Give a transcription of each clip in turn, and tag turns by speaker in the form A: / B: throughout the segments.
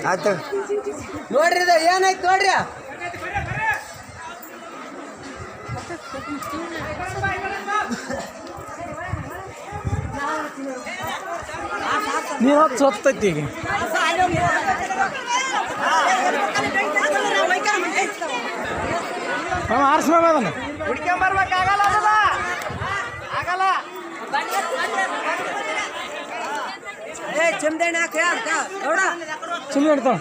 A: ಆಯ್ತು
B: ನೋಡ್ರಿ ಇದು ಏನಾಯ್ತು ನೋಡ್ರಿ.
C: ನೀರು ಸೊತ್ತೈತಿ ಈಗ ಆರಿಸ್ಮೇಲೆ ಅದನ್ನು
B: ಹುಡ್ಕೊಂಬರ್ಬೇಕಾಗಲ್ಲ ಆಗಲ್ಲ. ಚಿಮ್ದೆಣ್ಣೆ ಹಾಕಿ ನೋಡ
C: ಚಿಮ್ಮಿ ಹಿಡ್ತಾವ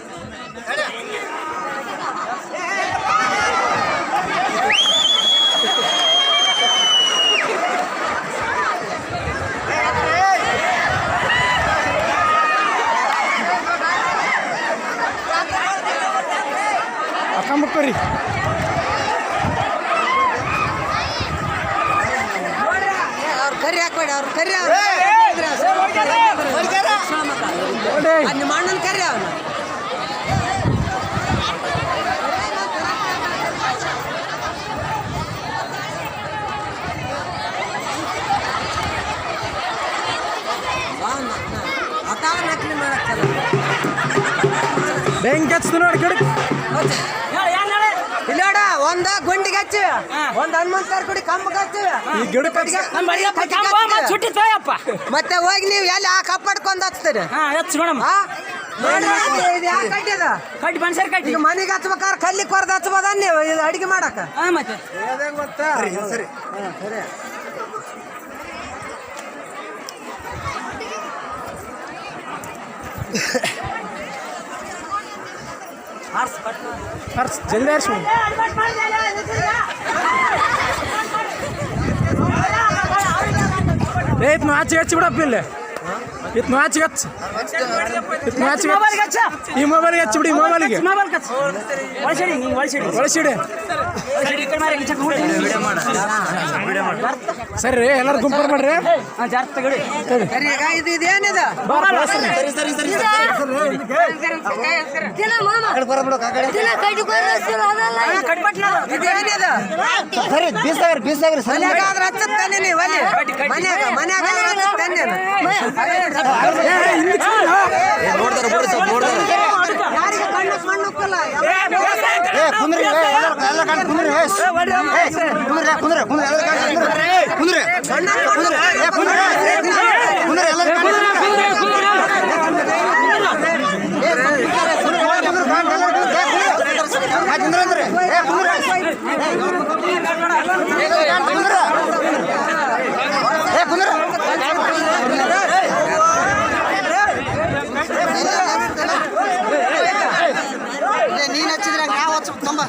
C: ಅಕ್ಕಂಬಕ್ಕರಿ
B: ಅವ್ರು ಕರಿ ಹಾಕ್ಬೇಡಿ, ಅವ್ರು ಕರಿ ನಿಮ್ಮ ಅಣ್ಣನ ಕರಿ ಅವನು. ನಕಲಿ ಮಾಡಕ್ಕಲ್ಲ
C: ಬೆಂಕಿ ಹಚ್ತು ನೋಡಿ ಗಿಡ
B: ಇಲ್ಲೋಡ ಒಂದ ಗುಂಡಿಗೆ ಹಚ್ಚಿ ಒಂದ್ ಹನುಮಂತರ ಗುಡಿ ಕಂಬಕ್ಕೆ ಹಚ್ಚಿ
C: ಈ ಗಿಡಕ್ಕೆ
B: ಮತ್ತೆ ಹೋಗಿ ನೀವು ಎಲ್ಲಿ ಆ ಕಪ್ಪಡ್ಕೊಂಡ್ ಹಚ್ತೀರಿ.
D: ಕಟ್ಟಿ ಬನ್ಸರ್ ಕಟ್ಟಿ
B: ಈಗ ಮನೆಗೆ ಹಚ್ಬೇಕಾದ್ರೆ ಕಲ್ಲಿ ಕೊರ್ದು ಹಚ್ಬೋದ ನೀವು ಇದು ಅಡಿಗೆ ಮಾಡಕ.
D: ಮತ್ತೆ
A: ಸರಿ
C: ಜಲ್ದಿ ಆರಿಸಿ ಇತ್ತು ಆಚೆಗೆ ಹಚ್ಚಿ ಬಿಡಪ್ಪ ಇಲ್ಲಿ ಇತ್ತು ಆಚೆಗೆ ಹಚ್ಚು ಈ ಮೊಬೈಲ್ಗೆ ಹಚ್ಚಿ ಬಿಡಿ ಮೊಬೈಲ್ಗೆ ಒಳಸಿಡಿ ಸರಿ ರೀ ಎಲ್ಲರೂ ಗುಂಪರ್ ಮಾಡ್ರಿ
B: ಈಗ ಇದು ಇದೇನಿದೆ ಮನ್ಯಾಗಾದ್ರೆ ಹಚ್ಚುತ್ತಾನೆ ನೀವು ಅಲ್ಲಿ ಮನ್ಯಾಗಾದ್ರೆ ಹಚ್ಚುತ್ತಾನೆ ಯಾರಿಗೆ ಕಣ್ಣಕ್ಕೆ ಮಣ್ಣು ಹೋಗಲ್ಲ. ನೀನ್ ಹಚ್ಚಿದ್ರೆ ನಾವು ಹಚ್ಚ ಕಂಬ